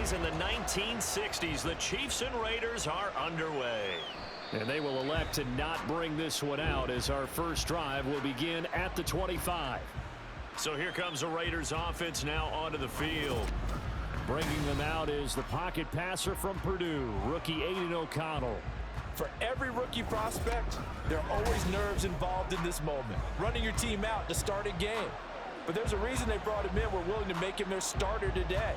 as in the 1960s, the Chiefs and Raiders are underway. And they will elect to not bring this one out as our first drive will begin at the 25. So here comes the Raiders offense now onto the field. Bringing them out is the pocket passer from Purdue, rookie Aiden O'Connell. For every rookie prospect, there are always nerves involved in this moment. Running your team out to start a game. But there's a reason they brought him in. We're willing to make him their starter today.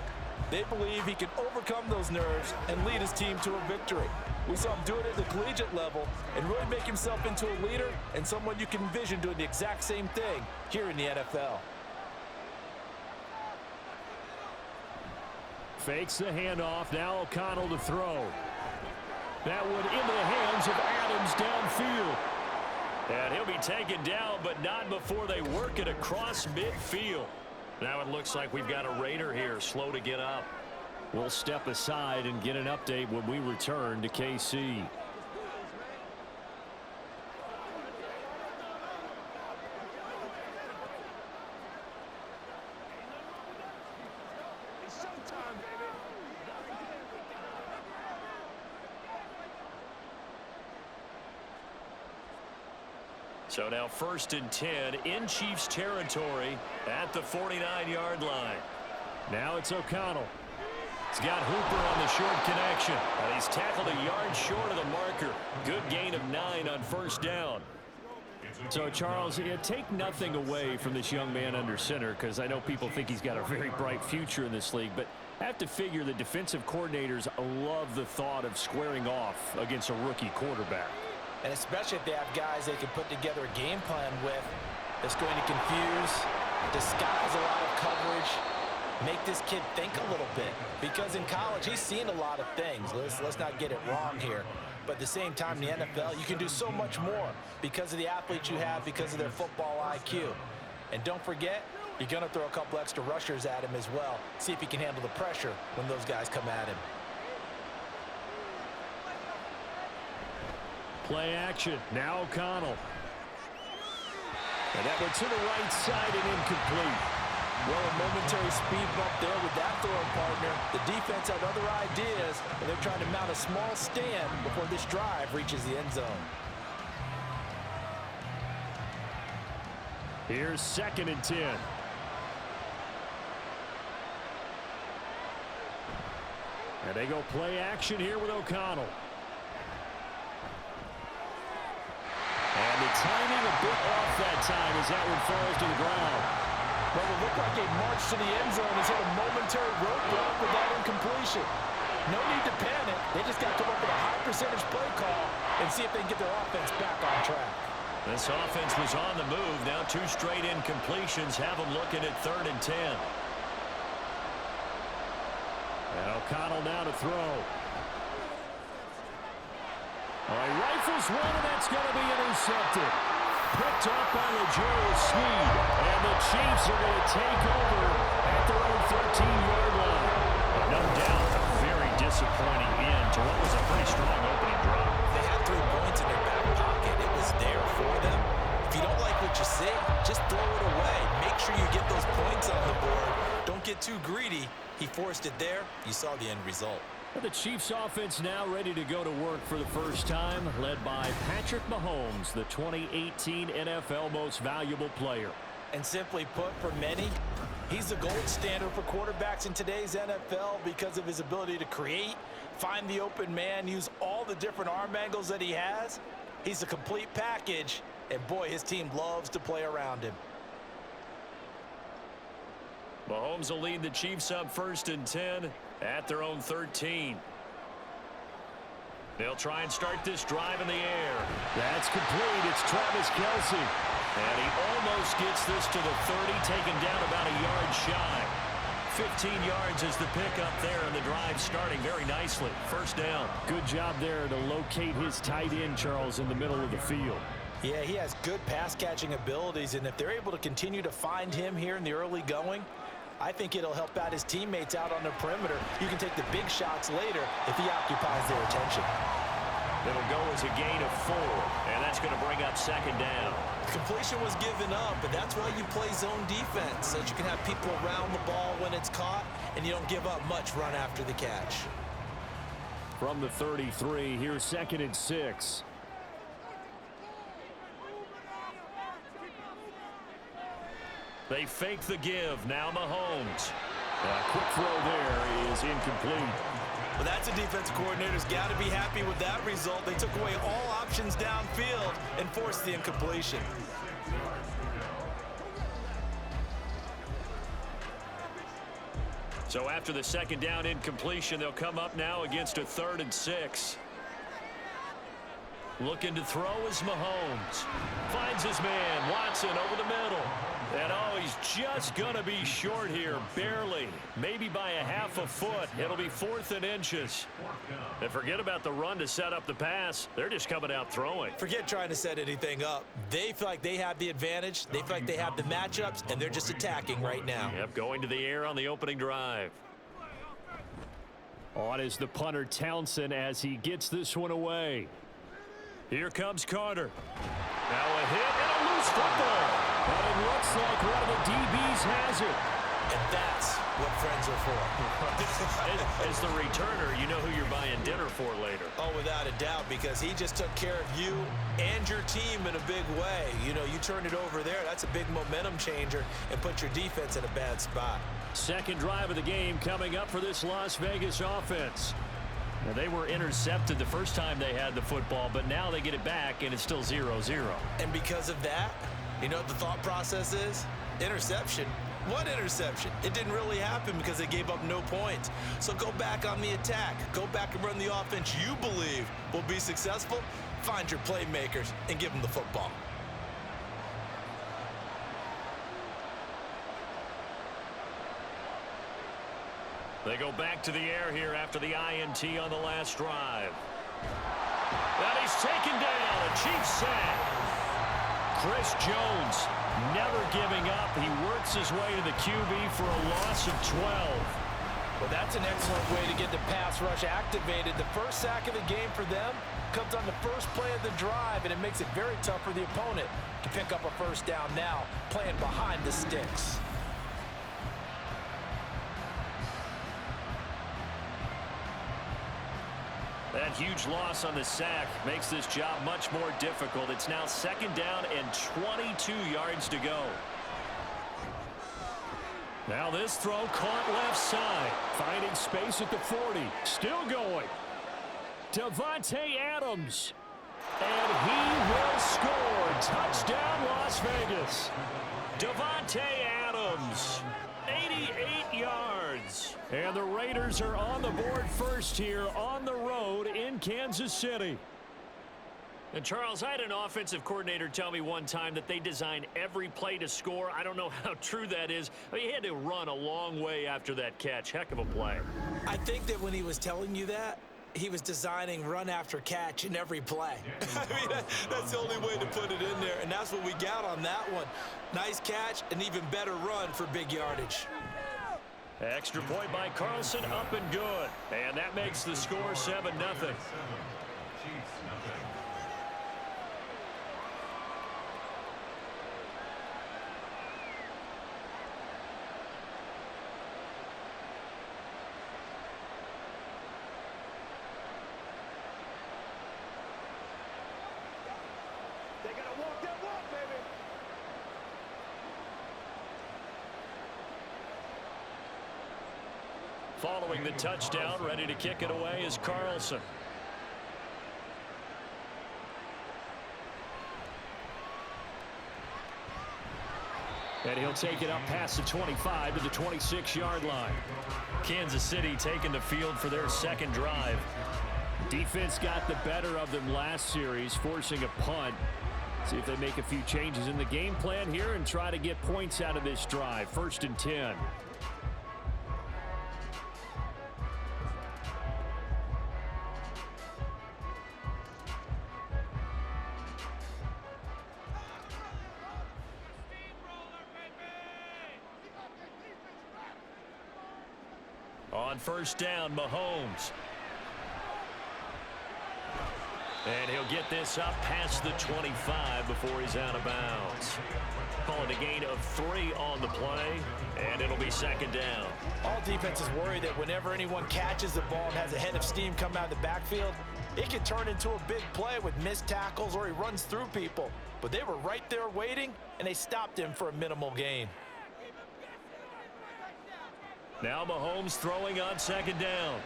They believe he can overcome those nerves and lead his team to a victory. We saw him do it at the collegiate level and really make himself into a leader and someone you can envision doing the exact same thing here in the NFL. Fakes the handoff. Now O'Connell to throw. That one into the hands of Adams downfield. And he'll be taken down, but not before they work it across midfield. Now it looks like we've got a Raider here, slow to get up. We'll step aside and get an update when we return to KC. So now 1st and 10 in Chiefs territory at the 49-yard line. Now it's O'Connell. He's got Hooper on the short connection. And he's tackled a yard short of the marker. Good gain of 9 on 1st down. So, Charles, take nothing away from this young man under center because I know people think he's got a very bright future in this league, but I have to figure the defensive coordinators love the thought of squaring off against a rookie quarterback. And especially if they have guys they can put together a game plan with that's going to confuse, disguise a lot of coverage, make this kid think a little bit. Because in college, he's seen a lot of things. Let's not get it wrong here. But at the same time, in the NFL, you can do so much more because of the athletes you have, because of their football IQ. And don't forget, you're going to throw a couple extra rushers at him as well. See if he can handle the pressure when those guys come at him. Play action. Now O'Connell. And that went to the right side and incomplete. Well, a momentary speed bump there with that throwing partner. The defense had other ideas, and they're trying to mount a small stand before this drive reaches the end zone. Here's 2nd and 10. And they go play action here with O'Connell. And the timing a bit off that time as that one falls to the ground. Well, it looked like a march to the end zone has hit a momentary roadblock with that incompletion. No need to panic. They just got to come up with a high percentage play call and see if they can get their offense back on track. This offense was on the move. Now 2 straight incompletions have them looking at 3rd and 10. And O'Connell now to throw. All right, rifles one, and that's going to be intercepted. Picked up by L'Jarius Sneed, and the Chiefs are going to take over at their own 13-yard line. And no doubt, a very disappointing end to what was a pretty strong opening drive. They had 3 points in their back pocket. It was there for them. If you don't like what you see, just throw it away. Make sure you get those points on the board. Don't get too greedy. He forced it there. You saw the end result. The Chiefs offense now ready to go to work for the first time, led by Patrick Mahomes, the 2018 NFL Most Valuable Player. And simply put, for many, he's the gold standard for quarterbacks in today's NFL because of his ability to create, find the open man, use all the different arm angles that he has. He's a complete package, and boy, his team loves to play around him. Mahomes will lead the Chiefs up 1st and 10 at their own 13. They'll try and start this drive in the air. That's complete. It's Travis Kelce. And he almost gets this to the 30, taken down about a yard shy. 15 yards is the pickup there, and the drive starting very nicely. 1st down. Good job there to locate his tight end, Charles, in the middle of the field. Yeah, he has good pass-catching abilities, and if they're able to continue to find him here in the early going, I think it'll help out his teammates out on the perimeter. You can take the big shots later if he occupies their attention. It'll go as a gain of 4, and that's going to bring up second down. Completion was given up, but that's why you play zone defense, so that you can have people around the ball when it's caught, and you don't give up much run after the catch. From the 33, here's 2nd and 6. They fake the give. Now Mahomes. A quick throw there is incomplete. Well, that's a defensive coordinator's got to be happy with that result. They took away all options downfield and forced the incompletion. So after the second down incompletion, they'll come up now against a 3rd and 6. Looking to throw is Mahomes. Finds his man, Watson, over the middle. And oh, he's just going to be short here, barely. Maybe by a half a foot. It'll be 4th and inches. And forget about the run to set up the pass. They're just coming out throwing. Forget trying to set anything up. They feel like they have the advantage. They feel like they have the matchups, and they're just attacking right now. Yep, going to the air on the opening drive. On is the punter Townsend as he gets this one away. Here comes Carter. Now a hit and a loose football. And it looks like one of the DBs has it. And that's what friends are for. As the returner, you know who you're buying dinner for later. Oh, without a doubt, because he just took care of you and your team in a big way. You know, you turned it over there. That's a big momentum changer and put your defense in a bad spot. Second drive of the game coming up for this Las Vegas offense. Now, they were intercepted the first time they had the football, but now they get it back, and it's still 0-0. And because of that, you know what the thought process is? Interception. What interception? It didn't really happen because they gave up no points. So go back on the attack. Go back and run the offense you believe will be successful. Find your playmakers and give them the football. They go back to the air here after the INT on the last drive. And he's taken down. A Chiefs sack. Chris Jones never giving up. He works his way to the QB for a loss of 12. Well, that's an excellent way to get the pass rush activated. The first sack of the game for them comes on the first play of the drive, and it makes it very tough for the opponent to pick up a first down now, playing behind the sticks. That huge loss on the sack makes this job much more difficult. It's now second down and 22 yards to go. Now this throw caught left side. Finding space at the 40. Still going. Davante Adams. And he will score. Touchdown, Las Vegas. Davante Adams. 88 yards. And the Raiders are on the board first here on the road in Kansas City. And Charles, I had an offensive coordinator tell me one time that they design every play to score. I don't know how true that is. I mean, he had to run a long way after that catch. Heck of a play. I think that when he was telling you that, he was designing run after catch in every play. I mean, that's the only way to put it in there, and that's what we got on that one. Nice catch, an even better run for big yardage. Extra point by Carlson, up and good. And that makes the score 7-0. Following the touchdown, ready to kick it away is Carlson. And he'll take it up past the 25 to the 26-yard line. Kansas City taking the field for their second drive. Defense got the better of them last series, forcing a punt. See if they make a few changes in the game plan here and try to get points out of this drive. 1st and 10. On 1st down, Mahomes. And he'll get this up past the 25 before he's out of bounds. Call it a gain of 3 on the play, and it'll be second down. All defenses worry that whenever anyone catches the ball and has a head of steam come out of the backfield, it can turn into a big play with missed tackles or he runs through people. But they were right there waiting, and they stopped him for a minimal gain. Now Mahomes throwing on second down.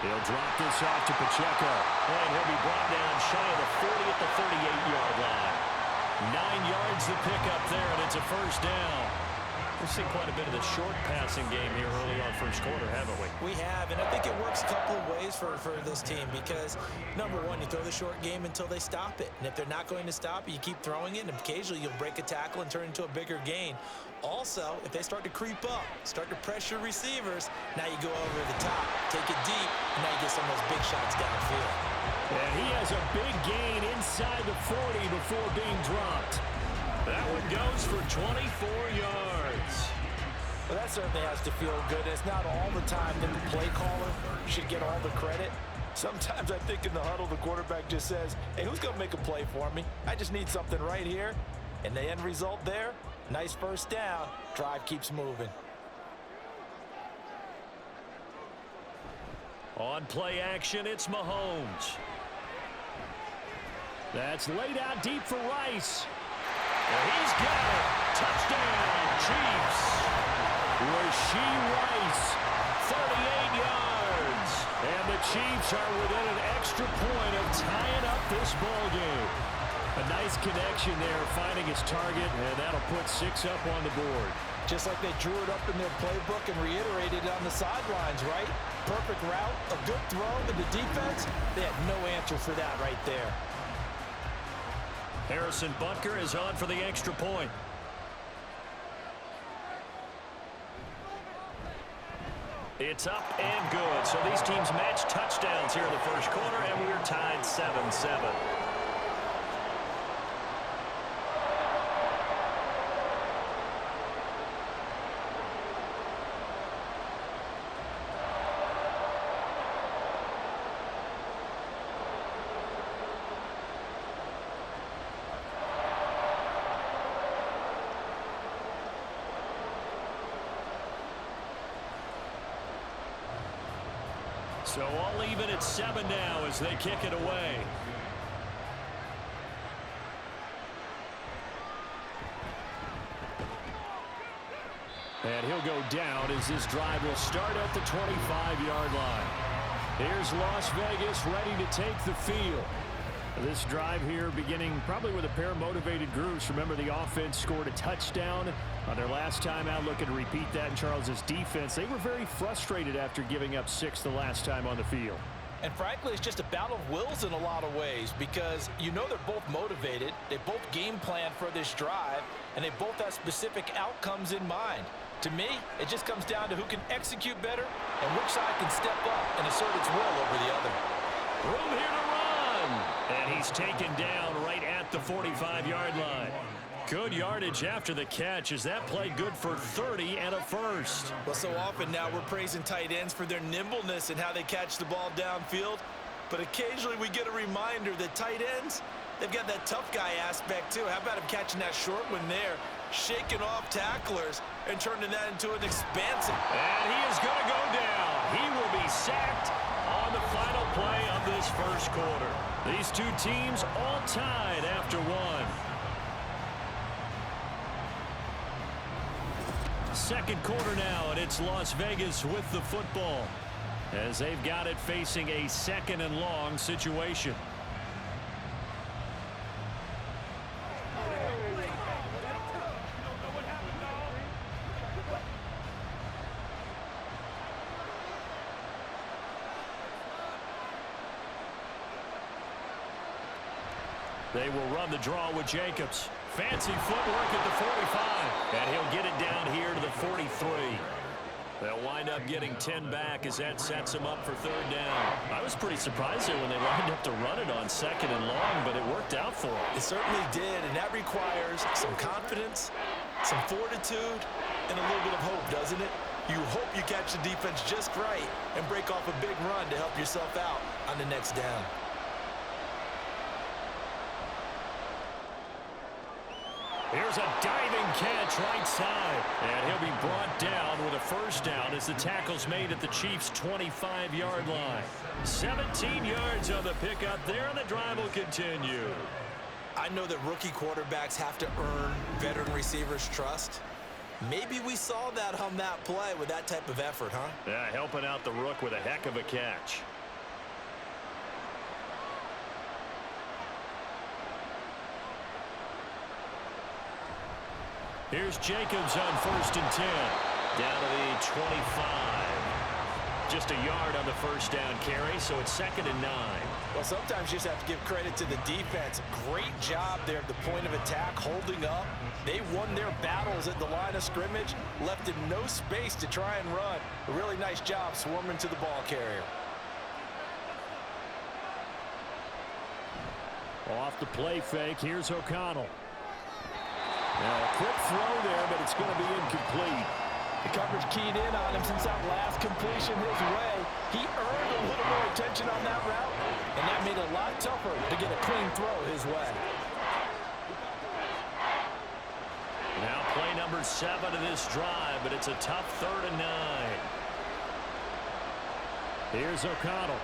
He'll drop this off to Pacheco, and he'll be brought down shy of the 40 at the 38-yard line. 9 yards to pick up there, and it's a first down. We've seen quite a bit of the short passing game here early on first quarter, haven't we? We have, and I think it works a couple of ways for this team because, number one, you throw the short game until they stop it. And if they're not going to stop it, you keep throwing it, and occasionally you'll break a tackle and turn it into a bigger gain. Also, if they start to creep up, start to pressure receivers, now you go over the top, take it deep, and now you get some of those big shots downfield. And he has a big gain inside the 40 before being dropped. That one goes for 24 yards. Well, that certainly has to feel good. It's not all the time that the play caller should get all the credit. Sometimes I think in the huddle, the quarterback just says, hey, who's going to make a play for me? I just need something right here. And the end result there, nice first down. Drive keeps moving. On play action, it's Mahomes. That's laid out deep for Rice. And he's got it. Touchdown, Chiefs. Rashee Rice, 38 yards. And the Chiefs are within an extra point of tying up this ball game. A nice connection there, finding his target, and that'll put 6 up on the board. Just like they drew it up in their playbook and reiterated it on the sidelines, right? Perfect route, a good throw, and the defense, they had no answer for that right there. Harrison Butker is on for the extra point. It's up and good. So these teams match touchdowns here in the first quarter, and we're tied 7-7. So all even at 7 now as they kick it away. And he'll go down as this drive will start at the 25-yard line. Here's Las Vegas ready to take the field. This drive here beginning probably with a pair of motivated groups. Remember, the offense scored a touchdown on their last time out. Looking to repeat that in Charles's defense. They were very frustrated after giving up 6 the last time on the field. And frankly, it's just a battle of wills in a lot of ways because you know they're both motivated. They both game plan for this drive, and they both have specific outcomes in mind. To me, it just comes down to who can execute better and which side can step up and assert its will over the other. Room here to run. And he's taken down right at the 45-yard line. Good yardage after the catch as that played good for 30 and a first. Well, so often now we're praising tight ends for their nimbleness and how they catch the ball downfield. But occasionally we get a reminder that tight ends, they've got that tough guy aspect too. How about him catching that short one there, shaking off tacklers and turning that into an expansive. And he is going to go down. He will be sacked on the final play of this first quarter. These two teams all tied after one. Second quarter now, and it's Las Vegas with the football as they've got it facing a second and long situation. They will run the draw with Jacobs. Fancy footwork at the 45. And he'll get it down here to the 43. They'll wind up getting 10 back as that sets them up for third down. I was pretty surprised there when they lined up to run it on second and long, but it worked out for them. It certainly did, and that requires some confidence, some fortitude, and a little bit of hope, doesn't it? You hope you catch the defense just right and break off a big run to help yourself out on the next down. Here's a diving catch right side. And he'll be brought down with a first down as the tackle's made at the Chiefs' 25-yard line. 17 yards on the pickup there, and the drive will continue. I know that rookie quarterbacks have to earn veteran receivers' trust. Maybe we saw that on that play with that type of effort, huh? Yeah, helping out the rook with a heck of a catch. Here's Jacobs on 1st and 10. Down to the 25. Just a yard on the first down carry, so it's 2nd and 9. Well, sometimes you just have to give credit to the defense. Great job there at the point of attack, holding up. They won their battles at the line of scrimmage, left him no space to try and run. A really nice job swarming to the ball carrier. Off the play fake, here's O'Connell. Now, a quick throw there, but it's going to be incomplete. The coverage keyed in on him since that last completion his way. He earned a little more attention on that route, and that made it a lot tougher to get a clean throw his way. Now play number 7 of this drive, but it's a tough 3rd and 9. Here's O'Connell.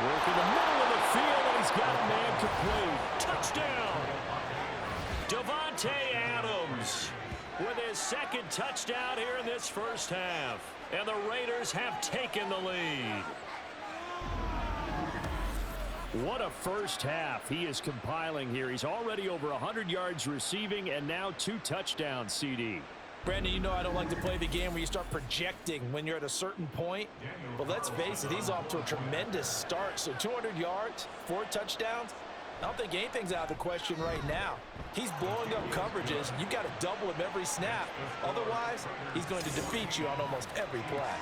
Working the middle of the field, and he's got a man complete. Touchdown! Davante Adams with his 2nd touchdown here in this first half. And the Raiders have taken the lead. What a first half he is compiling here. He's already over 100 yards receiving and now 2 touchdowns, CD. Brandon, you know I don't like to play the game where you start projecting when you're at a certain point. But let's face it, he's off to a tremendous start. So 200 yards, 4 touchdowns. I don't think anything's out of the question right now. He's blowing up coverages. You've got to double him every snap. Otherwise, he's going to defeat you on almost every play.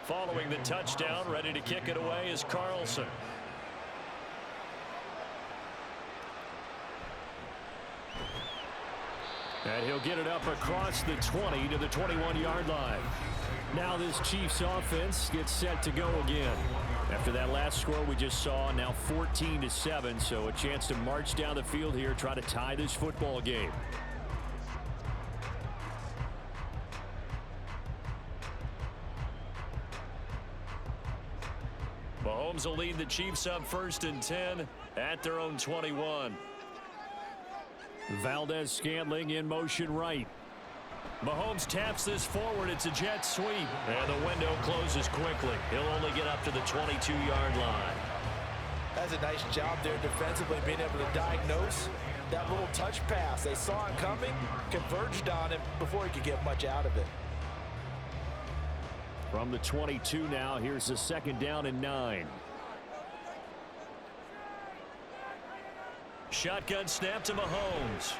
Following the touchdown, ready to kick it away is Carlson. And he'll get it up across the 20 to the 21-yard line. Now this Chiefs offense gets set to go again. After that last score we just saw, now 14-7, so a chance to march down the field here, try to tie this football game. Mahomes will lead the Chiefs up 1st and 10 at their own 21. Valdez-Scantling in motion right. Mahomes taps this forward. It's a jet sweep. And the window closes quickly. He'll only get up to the 22-yard line. That's a nice job there defensively, being able to diagnose that little touch pass. They saw it coming, converged on him before he could get much out of it. From the 22 now, here's the 2nd down and 9. Shotgun snap to Mahomes.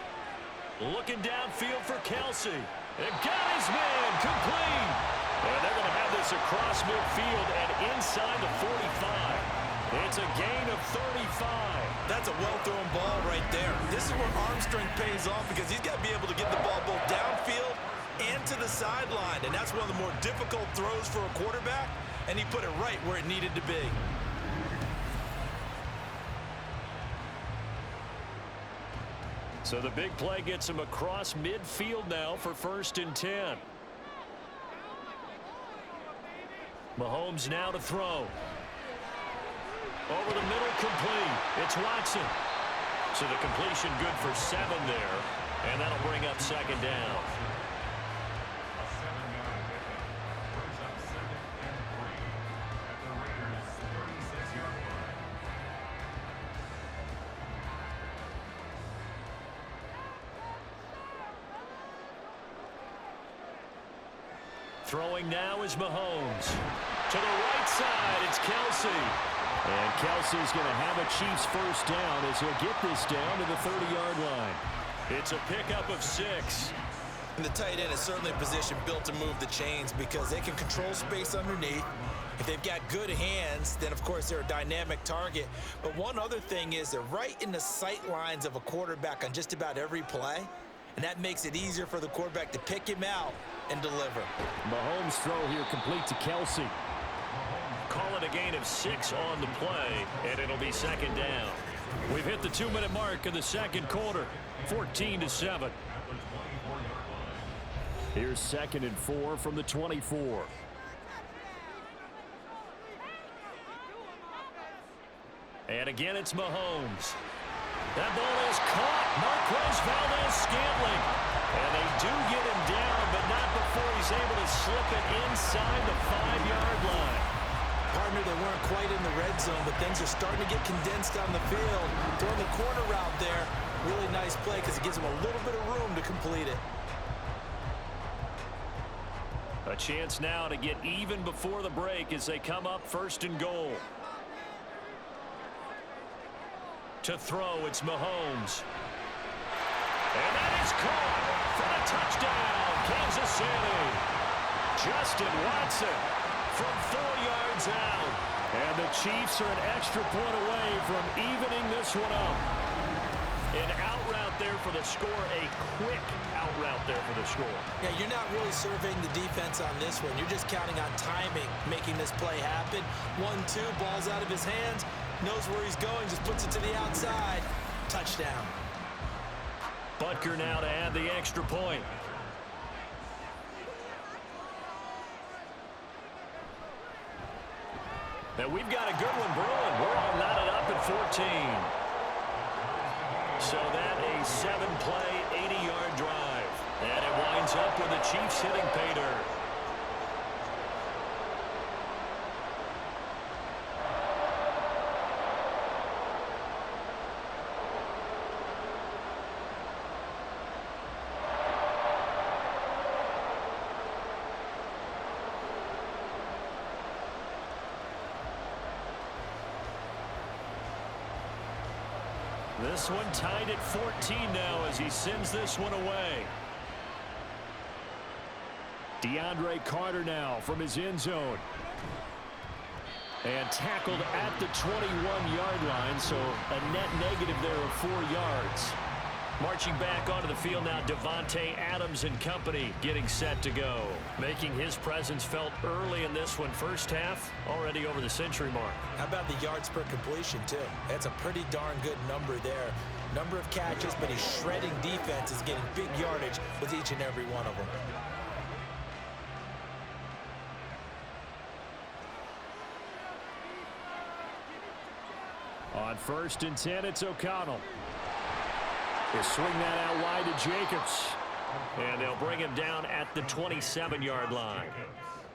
Looking downfield for Kelsey. And got his man complete. And they're going to have this across midfield and inside the 45. It's a gain of 35. That's a well-thrown ball right there. This is where arm strength pays off because he's got to be able to get the ball both downfield and to the sideline. And that's one of the more difficult throws for a quarterback. And he put it right where it needed to be. So the big play gets him across midfield now for 1st and 10. Mahomes now to throw. Over the middle, complete. It's Watson. So the completion good for 7 there. And that'll bring up 2nd down. Throwing now is Mahomes. To the right side, it's Kelsey. And Kelsey's going to have a Chiefs first down as he'll get this down to the 30-yard line. It's a pickup of 6. And the tight end is certainly a position built to move the chains because they can control space underneath. If they've got good hands, then of course they're a dynamic target. But one other thing is they're right in the sight lines of a quarterback on just about every play. And that makes it easier for the quarterback to pick him out and deliver. Mahomes' throw here complete to Kelsey. Call it a gain of 6 on the play, and it'll be second down. We've hit the 2-minute mark in the second quarter, 14-7. Here's 2nd and 4 from the 24. And again, it's Mahomes. That ball is caught. Marquez Valdes-Scantling. And they do get him down, but not before he's able to slip it inside the 5-yard line. Partner, they weren't quite in the red zone, but things are starting to get condensed on the field. Throwing the corner route there. Really nice play because it gives them a little bit of room to complete it. A chance now to get even before the break as they come up 1st and goal. To throw, it's Mahomes. And that is caught for a touchdown, Kansas City. Justin Watson from 4 yards out. And the Chiefs are an extra point away from evening this one up. An out route there for the score, a quick out route there for the score. Yeah, you're not really surveying the defense on this one. You're just counting on timing, making this play happen. 1-2, ball's out of his hands. Knows where he's going, just puts it to the outside. Touchdown. Butker now to add the extra point. Now we've got a good one brewing. We're all knotted up at 14. So that a 7-play, 80-yard drive. And it winds up with the Chiefs hitting pay dirt. This one tied at 14 now as he sends this one away. DeAndre Carter now from his end zone. And tackled at the 21-yard line, so a net negative there of 4 yards. Marching back onto the field now, Davante Adams and company getting set to go. Making his presence felt early in this one. First half, already over the century mark. How about the yards per completion, too? That's a pretty darn good number there. Number of catches, but he's shredding defenses, getting big yardage with each and every one of them. On 1st and 10, it's O'Connell. He'll swing that out wide to Jacobs. And they'll bring him down at the 27-yard line.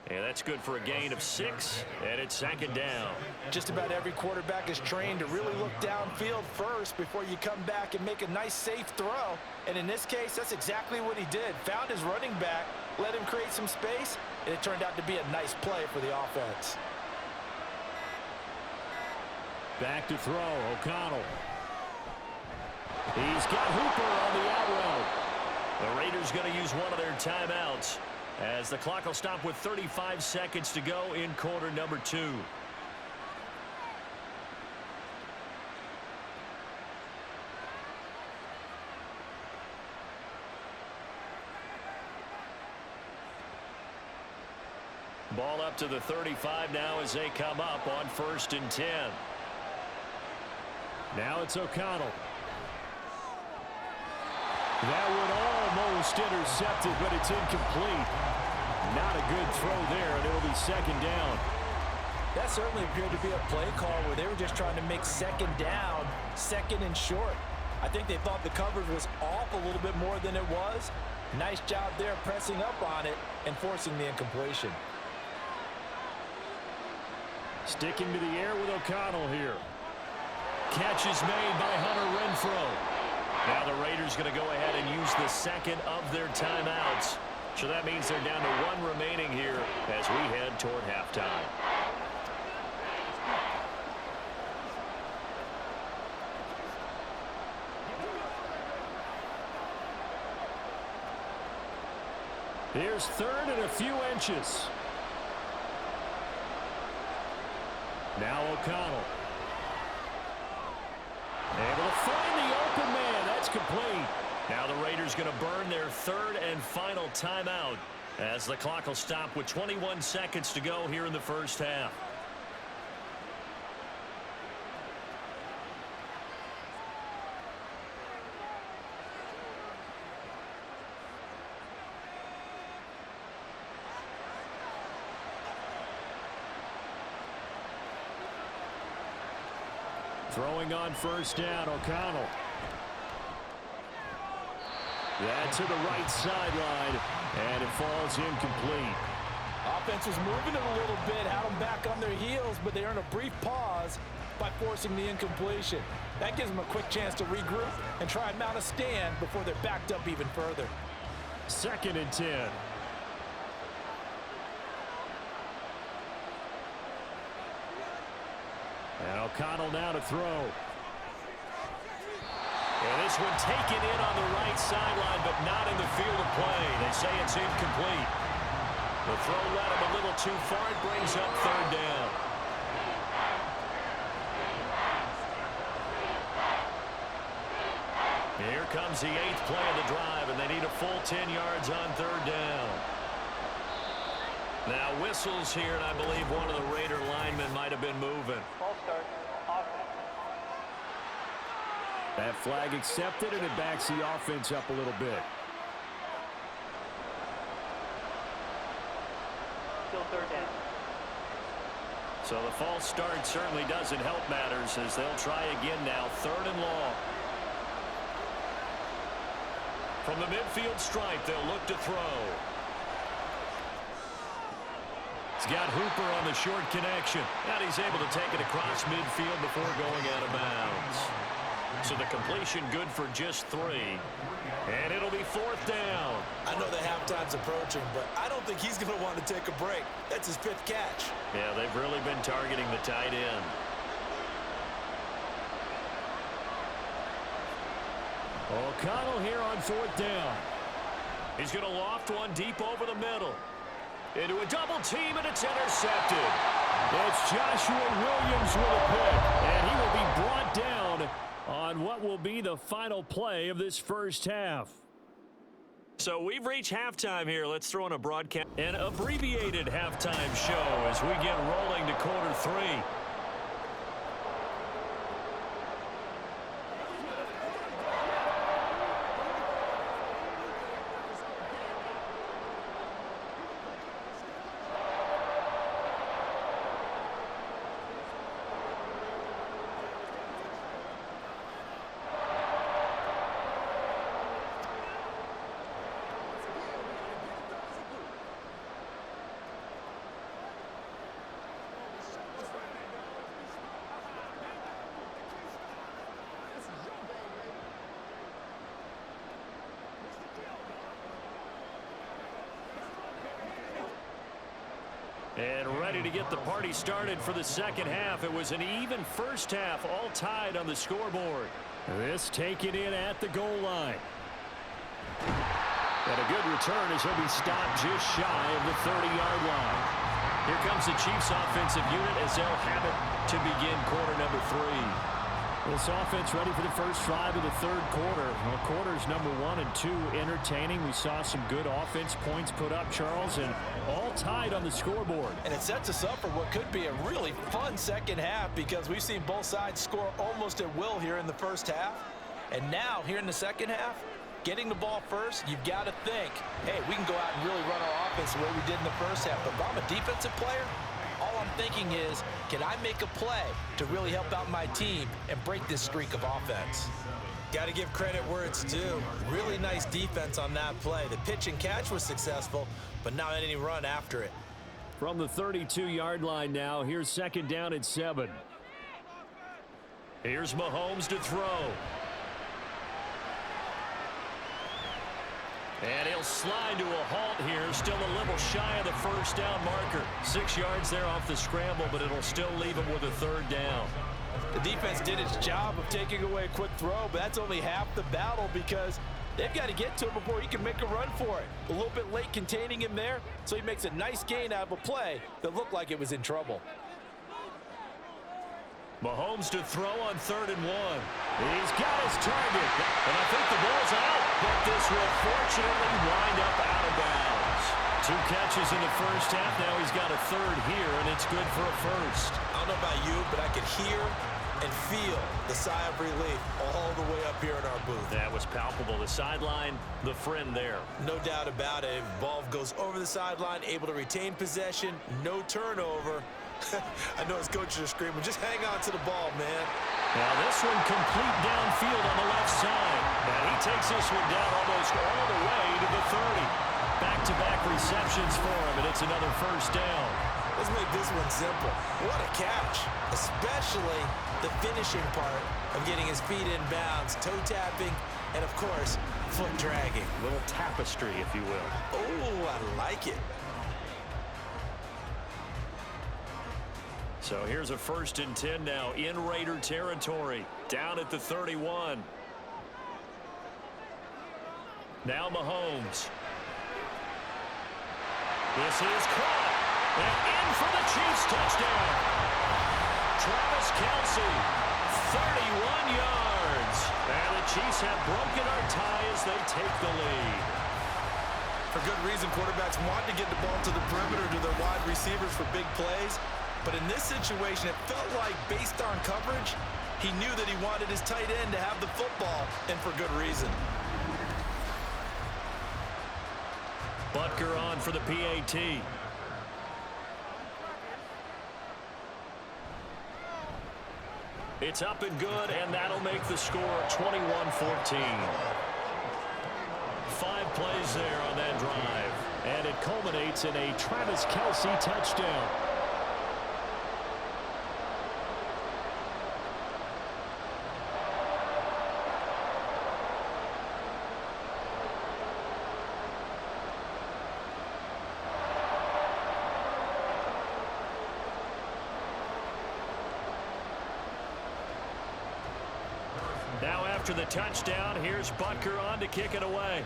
And that's good for a gain of 6, and it's second down. Just about every quarterback is trained to really look downfield first before you come back and make a nice, safe throw. And in this case, that's exactly what he did. Found his running back, let him create some space, and it turned out to be a nice play for the offense. Back to throw, O'Connell. He's got Hooper on the out route. The Raiders going to use one of their timeouts as the clock will stop with 35 seconds to go in quarter number 2. Ball up to the 35 now as they come up on 1st and 10. Now it's O'Connell. That one almost intercepted, but it's incomplete. Not a good throw there, and it'll be second down. That certainly appeared to be a play call where they were just trying to make second down, second and short. I think they thought the coverage was off a little bit more than it was. Nice job there pressing up on it and forcing the incompletion. Sticking to the air with O'Connell here. Catch is made by Hunter Renfrow. Now the Raiders going to go ahead and use the second of their timeouts. So that means they're down to 1 remaining here as we head toward halftime. Here's 3rd and a few inches. Now O'Connell. Able to find the open man. That's complete. Now the Raiders going to burn their 3rd and final timeout as the clock will stop with 21 seconds to go here in the first half. Throwing on first down, O'Connell. Yeah, to the right sideline, and it falls incomplete. Offense was moving it a little bit, had them back on their heels, but they earned a brief pause by forcing the incompletion. That gives them a quick chance to regroup and try and mount a stand before they're backed up even further. 2nd and 10. And O'Connell now to throw. And this one taken in on the right sideline, but not in the field of play. They say it's incomplete. The throw led him a little too far. It brings up 3rd down. Here comes the 8th play of the drive, and they need a full 10 yards on 3rd down. Now whistles here, and I believe one of the Raider linemen might have been moving. False start. Offense. That flag accepted, and it backs the offense up a little bit. Still 3rd down. So the false start certainly doesn't help matters as they'll try again now. 3rd and long. From the midfield stripe, they'll look to throw. He's got Hooper on the short connection. And he's able to take it across midfield before going out of bounds. So the completion good for just 3. And it'll be 4th down. I know the halftime's approaching, but I don't think he's going to want to take a break. That's his 5th catch. Yeah, they've really been targeting the tight end. O'Connell here on 4th down. He's going to loft one deep over the middle. Into a double team, and it's intercepted. It's Joshua Williams with a pick, and he will be brought down on what will be the final play of this first half. So we've reached halftime here. Let's throw in a broadcast, an abbreviated halftime show as we get rolling to quarter 3. And ready to get the party started for the second half. It was an even first half, all tied on the scoreboard. This taken in at the goal line. And a good return as he'll be stopped just shy of the 30-yard line. Here comes the Chiefs offensive unit as they'll have it to begin quarter number 3. This offense ready for the first drive of the 3rd quarter. Well, quarters number 1 and 2 entertaining. We saw some good offense points put up, Charles, and all tied on the scoreboard. And it sets us up for what could be a really fun second half because we've seen both sides score almost at will here in the first half. And now, here in the second half, getting the ball first, you've got to think, hey, we can go out and really run our offense the way we did in the first half. But if I'm a defensive player, all I'm thinking is, can I make a play to really help out my team and break this streak of offense? Got to give credit where it's due. Really nice defense on that play. The pitch and catch was successful, but not any run after it. From the 32-yard line now, here's 2nd down and 7. Here's Mahomes to throw. And he'll slide to a halt here. Still a little shy of the first down marker. 6 yards there off the scramble, but it'll still leave him with a third down. The defense did its job of taking away a quick throw, but that's only half the battle because they've got to get to him before he can make a run for it. A little bit late containing him there, so he makes a nice gain out of a play that looked like it was in trouble. Mahomes to throw on 3rd and 1. He's got his target, and I think the ball's out, but this will fortunately wind up out of bounds. 2 catches in the first half. Now he's got a third here, and it's good for a first. I don't know about you, but I could hear and feel the sigh of relief all the way up here in our booth. That was palpable. The sideline, the friend there. No doubt about it. Ball goes over the sideline, able to retain possession, no turnover. I know his coaches are screaming, just hang on to the ball, man. Now this one complete downfield on the left side. And he takes this one down almost all the way to the 30. Back-to-back receptions for him, and it's another first down. Let's make this one simple. What a catch, especially the finishing part of getting his feet in bounds, toe tapping, and of course, foot dragging. A little tapestry, if you will. Oh, I like it. So here's a 1st and 10 now in Raider territory, down at the 31. Now Mahomes. This is caught, and in for the Chiefs touchdown. Travis Kelce, 31 yards. And the Chiefs have broken our tie as they take the lead. For good reason, quarterbacks want to get the ball to the perimeter to their wide receivers for big plays. But in this situation, it felt like, based on coverage, he knew that he wanted his tight end to have the football, and for good reason. Butker on for the PAT. It's up and good, and that'll make the score 21-14. 5 plays there on that drive. And it culminates in a Travis Kelce touchdown. Now after the touchdown, here's Butker on to kick it away.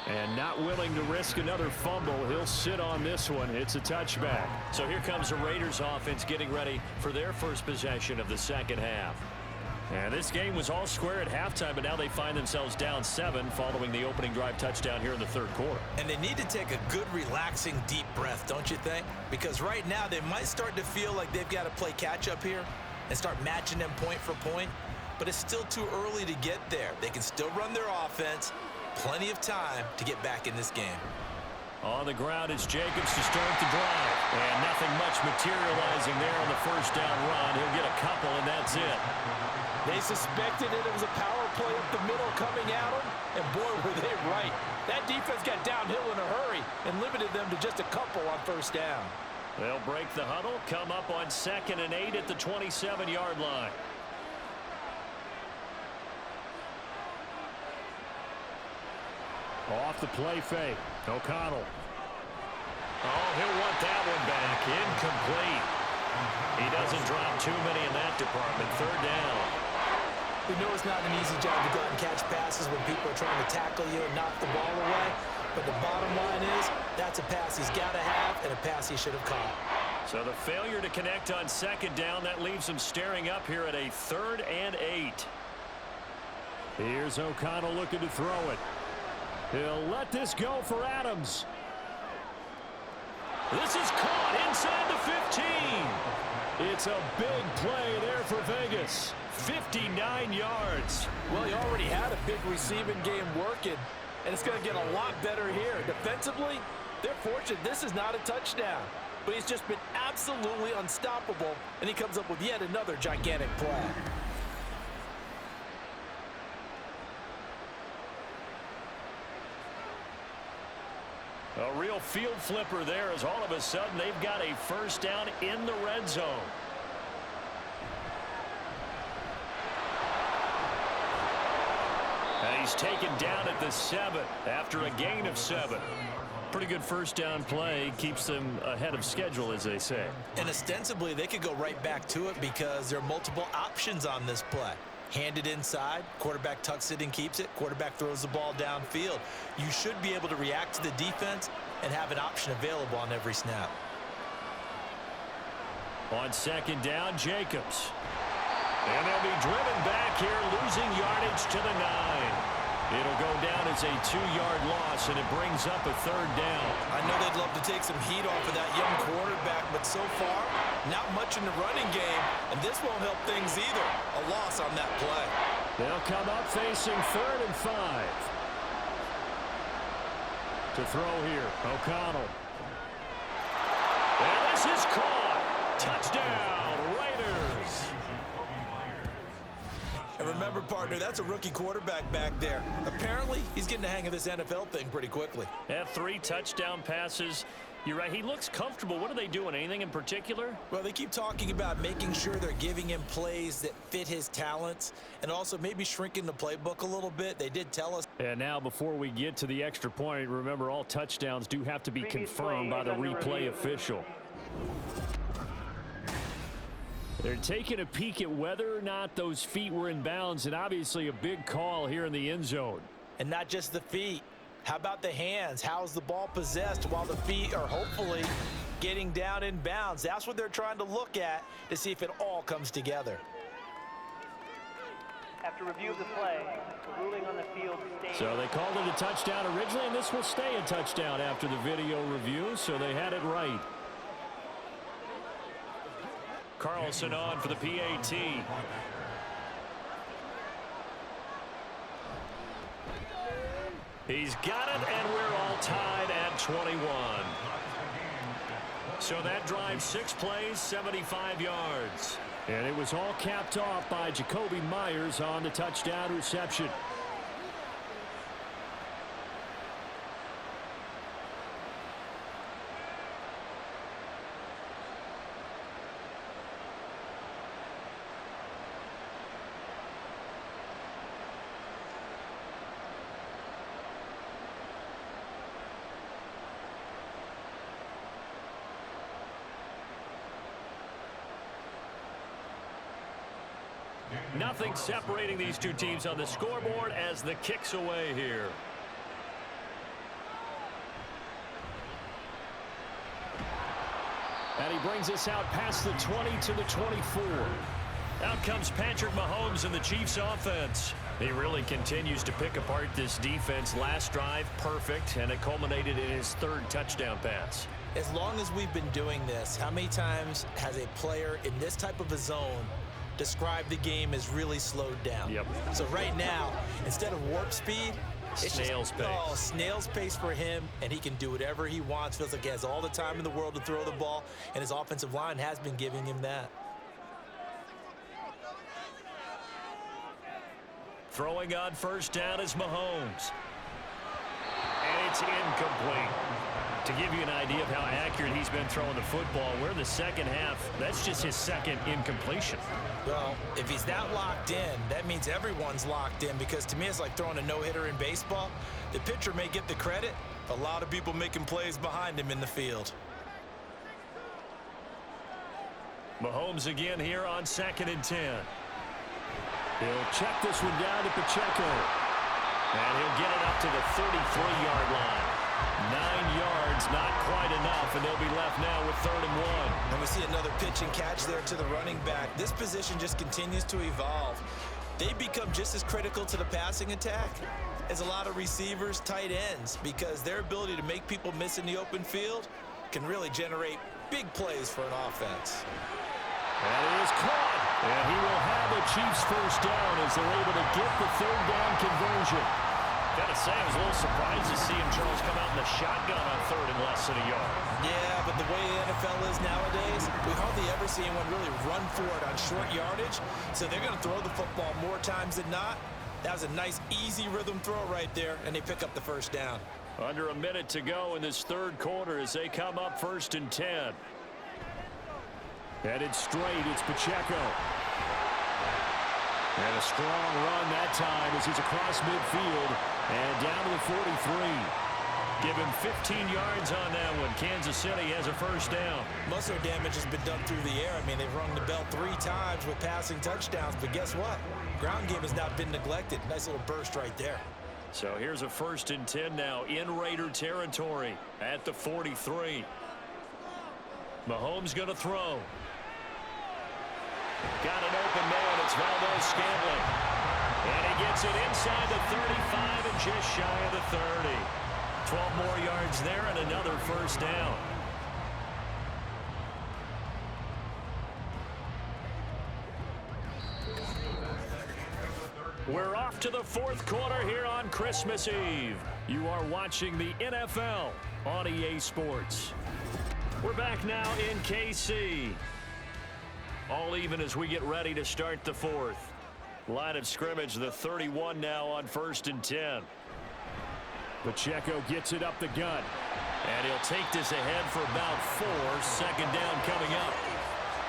And not willing to risk another fumble. He'll sit on this one. It's a touchback. So here comes the Raiders offense getting ready for their first possession of the second half. And this game was all square at halftime, but now they find themselves down 7 following the opening drive touchdown here in the 3rd quarter. And they need to take a good, relaxing, deep breath, don't you think? Because right now they might start to feel like they've got to play catch-up here and start matching them point for point. But it's still too early to get there. They can still run their offense. Plenty of time to get back in this game. On the ground is Jacobs to start the drive. And nothing much materializing there on the first down run. He'll get a couple, and that's it. They suspected it was a power play up the middle coming at them, and boy, were they right. That defense got downhill in a hurry and limited them to just a couple on first down. They'll break the huddle, come up on 2nd and 8 at the 27-yard line. Off the play fake. O'Connell. Oh, he'll want that one back. Incomplete. He doesn't drop too many in that department. 3rd down. We know it's not an easy job to go out and catch passes when people are trying to tackle you and knock the ball away. But the bottom line is, that's a pass he's got to have and a pass he should have caught. So the failure to connect on 2nd down, that leaves him staring up here at a 3rd and 8. Here's O'Connell looking to throw it. He'll let this go for Adams. This is caught inside the 15. It's a big play there for Vegas. 59 yards. Well, he already had a big receiving game working, and it's going to get a lot better here. Defensively, they're fortunate this is not a touchdown, but he's just been absolutely unstoppable, and he comes up with yet another gigantic play. A real field flipper there as all of a sudden they've got a first down in the red zone. He's taken down at the 7 after a gain of 7. Pretty good first down play. Keeps them ahead of schedule, as they say. And ostensibly, they could go right back to it because there are multiple options on this play. Hand it inside, quarterback tucks it and keeps it, quarterback throws the ball downfield. You should be able to react to the defense and have an option available on every snap. On second down, Jacobs. And they'll be driven back here, losing yardage to the 9. It'll go down as a 2-yard loss, and it brings up a 3rd down. I know they'd love to take some heat off of that young quarterback, but so far, not much in the running game, and this won't help things either. A loss on that play. They'll come up facing 3rd and 5. To throw here, O'Connell. And this is caught. Touchdown, Raiders. And remember, partner, that's a rookie quarterback back there. Apparently, he's getting the hang of this NFL thing pretty quickly. Had 3 touchdown passes. You're right, he looks comfortable. What are they doing? Anything in particular? Well, they keep talking about making sure they're giving him plays that fit his talents and also maybe shrinking the playbook a little bit. They did tell us. And now, before we get to the extra point, remember, all touchdowns do have to be confirmed by the replay official. They're taking a peek at whether or not those feet were in bounds, and obviously a big call here in the end zone. And not just the feet. How about the hands? How's the ball possessed while the feet are hopefully getting down in bounds? That's what they're trying to look at to see if it all comes together. After review of the play, the ruling on the field stays. So they called it a touchdown originally, and this will stay a touchdown after the video review, so they had it right. Carlson on for the PAT. He's got it, and we're all tied at 21. So that drive, 6 plays, 75 yards. And it was all capped off by Jakobi Meyers on the touchdown reception. Nothing separating these two teams on the scoreboard as the kick's away here. And he brings us out past the 20 to the 24. Out comes Patrick Mahomes and the Chiefs offense. He really continues to pick apart this defense. Last drive, perfect, and it culminated in his 3rd touchdown pass. As long as we've been doing this, how many times has a player in this type of a zone described the game as really slowed down? Yep. So right now, instead of warp speed, it's snail's pace. Oh, snail's pace for him, and he can do whatever he wants. Feels like he has all the time in the world to throw the ball, and his offensive line has been giving him that. Throwing on first down is Mahomes. And it's incomplete. To give you an idea of how accurate he's been throwing the football, we're in the second half. That's just his 2nd incompletion. Well, if he's that locked in, that means everyone's locked in, because to me it's like throwing a no-hitter in baseball. The pitcher may get the credit, a lot of people making plays behind him in the field. Mahomes again here on 2nd and 10. He'll check this one down to Pacheco. And he'll get it up to the 33-yard line. 9 yards, not quite enough, and they'll be left now with 3rd and 1. And we see another pitch and catch there to the running back. This position just continues to evolve. They become just as critical to the passing attack as a lot of receivers, tight ends, because their ability to make people miss in the open field can really generate big plays for an offense. And it is caught. And he will have a Chiefs first down as they're able to get the 3rd down conversion. Gotta say, I was a little surprised to see him, Charles, come out in the shotgun on 3rd and less than a yard. Yeah, but the way the NFL is nowadays, we hardly ever see anyone really run for it on short yardage. So they're going to throw the football more times than not. That was a nice, easy rhythm throw right there, and they pick up the first down. Under a minute to go in this 3rd quarter as they come up 1st and 10. Headed straight, it's Pacheco. And a strong run that time as he's across midfield and down to the 43. Give him 15 yards on that one. Kansas City has a first down. Muscle damage has been done through the air. I mean, they've rung the bell 3 times with passing touchdowns, but guess what? Ground game has not been neglected. Nice little burst right there. So here's a 1st and 10 now in Raider territory at the 43. Mahomes going to throw. Got an open man. It's Valdez-Scantling. And he gets it inside the 35 and just shy of the 30. 12 more yards there and another first down. We're off to the 4th quarter here on Christmas Eve. You are watching the NFL on EA Sports. We're back now in KC. All even as we get ready to start the 4th. Line of scrimmage, the 31 now on 1st and 10. Pacheco gets it up the gut. And he'll take this ahead for about 4. 2nd down coming up.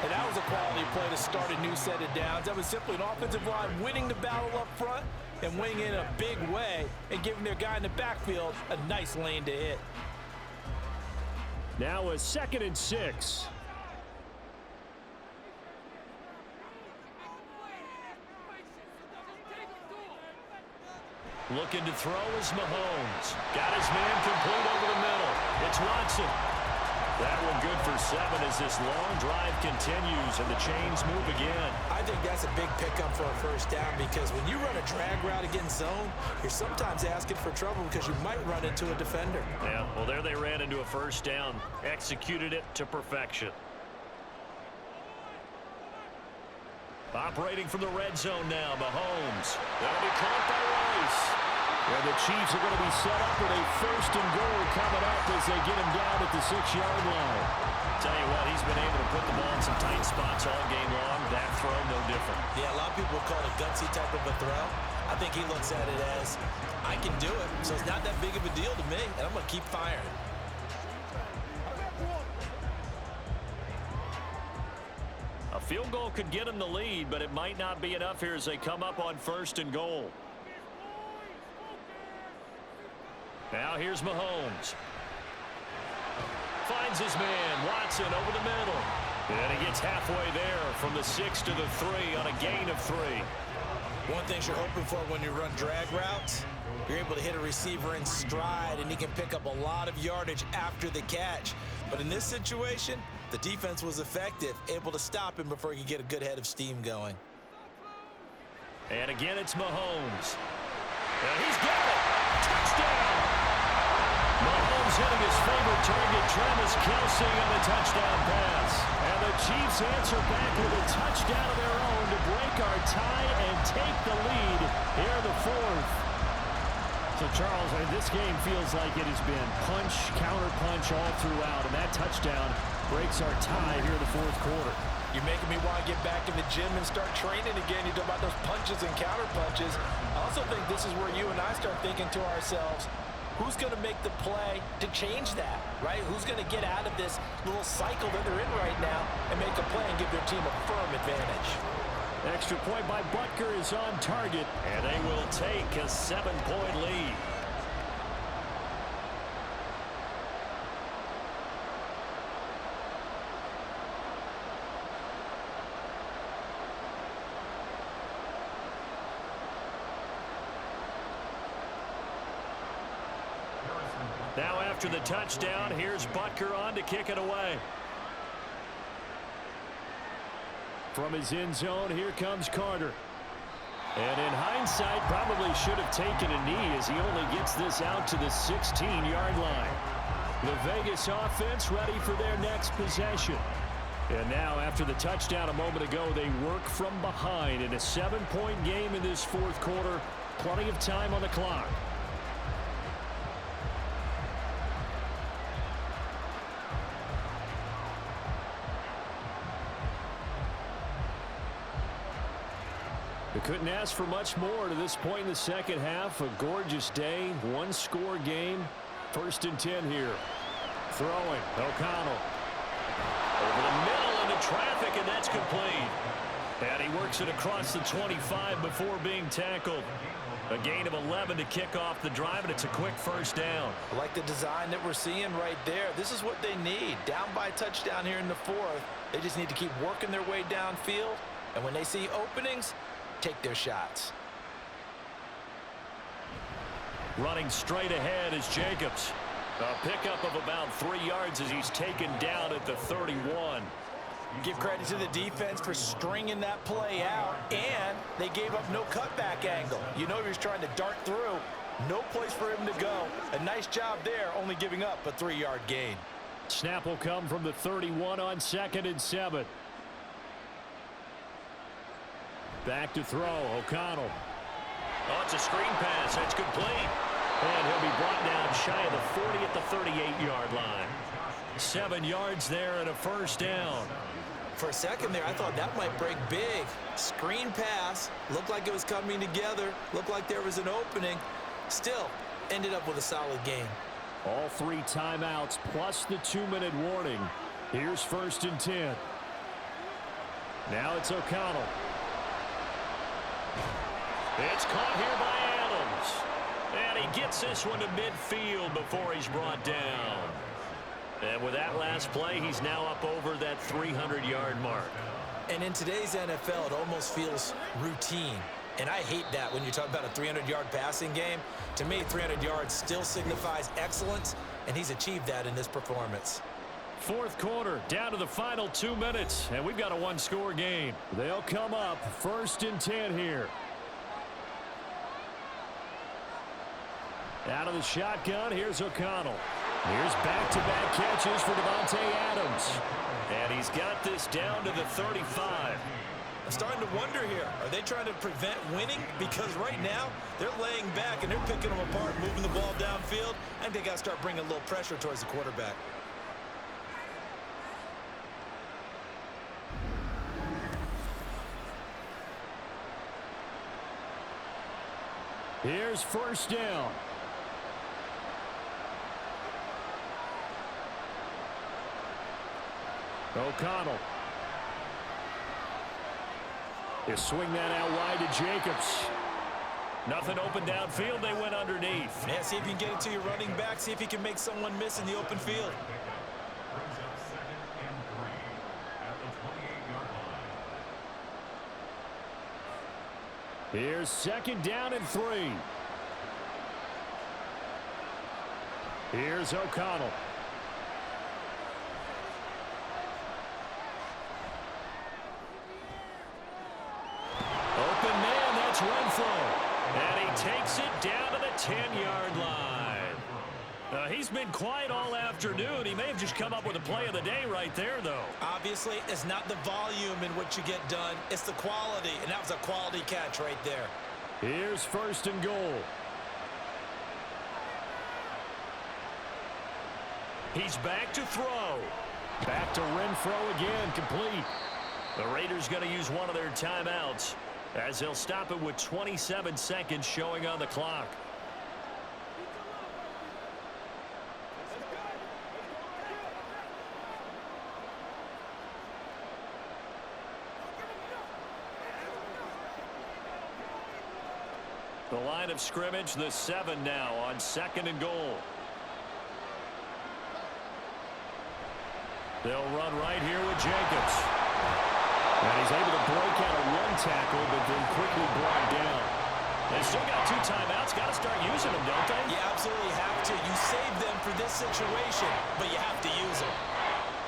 And that was a quality play to start a new set of downs. That was simply an offensive line winning the battle up front and winning in a big way and giving their guy in the backfield a nice lane to hit. Now a 2nd and 6. Looking to throw is Mahomes. Got his man complete over the middle. It's Watson. That one good for 7 as this long drive continues and the chains move again. I think that's a big pickup for a first down because when you run a drag route against zone, you're sometimes asking for trouble because you might run into a defender. Yeah, well, there they ran into a first down. Executed it to perfection. Operating from the red zone now, Mahomes. That'll be caught by Rice. And the Chiefs are going to be set up with a 1st and goal coming up as they get him down at the 6-yard line. Tell you what, he's been able to put the ball in some tight spots all game long. That throw, no different. Yeah, a lot of people call it a gutsy type of a throw. I think he looks at it as, I can do it, so it's not that big of a deal to me, and I'm going to keep firing. A field goal could get him the lead, but it might not be enough here as they come up on 1st and goal. Now here's Mahomes. Finds his man, Watson, over the middle. And he gets halfway there from the 6 to the 3 on a gain of 3. One thing you're hoping for when you run drag routes, you're able to hit a receiver in stride, and he can pick up a lot of yardage after the catch. But in this situation, the defense was effective, able to stop him before he could get a good head of steam going. And again, it's Mahomes. And he's got it. Touchdown. Mahomes hitting his favorite target, Travis Kelce, on the touchdown pass. And the Chiefs answer back with a touchdown of their own to break our tie and take the lead here in the 4th. So, Charles, this game feels like it has been punch, counter-punch all throughout, and that touchdown breaks our tie here in the 4th quarter. You're making me want to get back in the gym and start training again. You talk about those punches and counter punches. I also think this is where you and I start thinking to ourselves, who's going to make the play to change that, right? Who's going to get out of this little cycle that they're in right now and make a play and give their team a firm advantage? Extra point by Butker is on target. And they will take a 7-point lead. Now after the touchdown, here's Butker on to kick it away. From his end zone, here comes Carter. And in hindsight, probably should have taken a knee as he only gets this out to the 16-yard line. The Vegas offense ready for their next possession. And now, after the touchdown a moment ago, they work from behind in a 7-point game in this 4th quarter. Plenty of time on the clock. They couldn't ask for much more to this point in the second half. A gorgeous day, 1-score game. 1st and 10 here. Throwing, O'Connell. Over the middle into traffic, and that's complete. And he works it across the 25 before being tackled. A gain of 11 to kick off the drive, and it's a quick first down. Like the design that we're seeing right there, this is what they need. Down by a touchdown here in the fourth. They just need to keep working their way downfield. And when they see openings, take their shots. Running straight ahead is Jacobs. A pickup of about 3 yards as he's taken down at the 31. Give credit to the defense for stringing that play out, and they gave up no cutback angle. You know he was trying to dart through. No place for him to go. A nice job there, only giving up a 3-yard gain. Snap will come from the 31 on 2nd and 7. Back to throw, O'Connell. Oh, it's a screen pass. That's complete. And he'll be brought down shy of the 40 at the 38-yard line. 7 yards there and a first down. For a second there, I thought that might break big. Screen pass. Looked like it was coming together. Looked like there was an opening. Still, ended up with a solid game. All 3 timeouts plus the 2-minute warning. Here's 1st and 10. Now it's O'Connell. It's caught here by Adams. And he gets this one to midfield before he's brought down. And with that last play, he's now up over that 300-yard mark. And in today's NFL, it almost feels routine. And I hate that when you talk about a 300-yard passing game. To me, 300 yards still signifies excellence, and he's achieved that in this performance. 4th quarter, down to the final 2 minutes, and we've got a 1-score game. They'll come up 1st and 10 here. Out of the shotgun, here's O'Connell. Here's back-to-back catches for Davante Adams. And he's got this down to the 35. I'm starting to wonder here, are they trying to prevent winning? Because right now, they're laying back and they're picking them apart, moving the ball downfield. I think they got to start bringing a little pressure towards the quarterback. Here's 1st down. O'Connell. He'll swing that out wide to Jacobs. Nothing open downfield. They went underneath. Yeah, see if you can get it to your running back. See if you can make someone miss in the open field. Here's 2nd down and 3. Here's O'Connell. Open man, that's Renfrow. And he takes it down to the 10-yard line. He's been quiet all afternoon. He may have just come up with a play of the day right there, though. Obviously, it's not the volume in what you get done. It's the quality, and that was a quality catch right there. Here's 1st and goal. He's back to throw. Back to Renfrow again, complete. The Raiders going to use one of their timeouts as they'll stop it with 27 seconds showing on the clock. The line of scrimmage, the 7 now on 2nd and goal. They'll run right here with Jacobs. And he's able to break out of 1 tackle, but then quickly brought down. They still got 2 timeouts. Got to start using them, don't they? You absolutely have to. You save them for this situation, but you have to use them.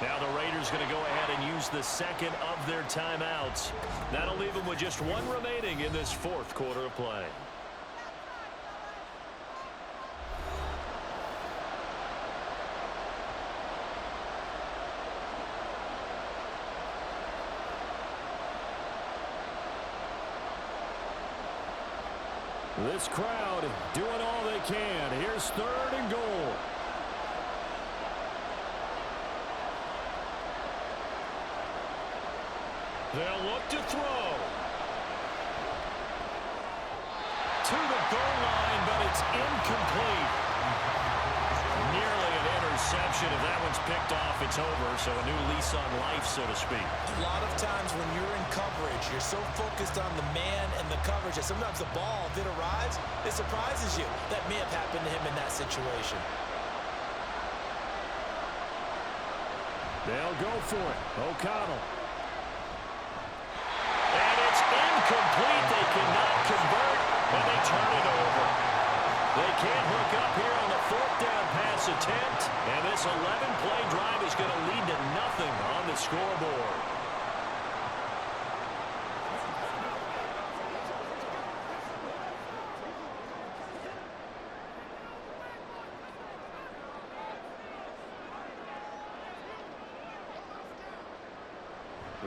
Now the Raiders going to go ahead and use the 2nd of their timeouts. That'll leave them with just 1 remaining in this 4th quarter of play. This crowd doing all they can. Here's 3rd and goal. They'll look to throw. To the goal line, but it's incomplete. Nearly an interception. If that one's picked off, it's over. So a new lease on life, so to speak. A lot of times when you're in coverage, you're so focused on the man and the coverage that sometimes the ball, if it arrives, it surprises you. That may have happened to him in that situation. They'll go for it. O'Connell. And it's incomplete. They cannot convert, and they turn it over. They can't hook up here on the fourth down pass attempt, and this 11-play drive is going to lead to nothing on the scoreboard.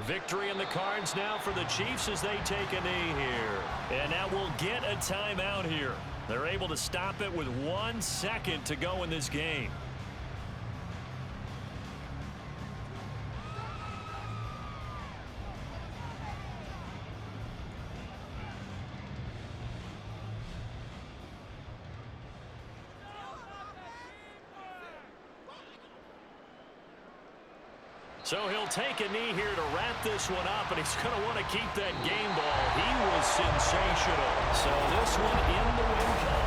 Victory in the cards now for the Chiefs as they take a knee here. And now we'll get a timeout here. They're able to stop it with 1 second to go in this game. So he'll take a knee here to wrap this one up, and he's going to want to keep that game ball. He was sensational. So this one in the win column.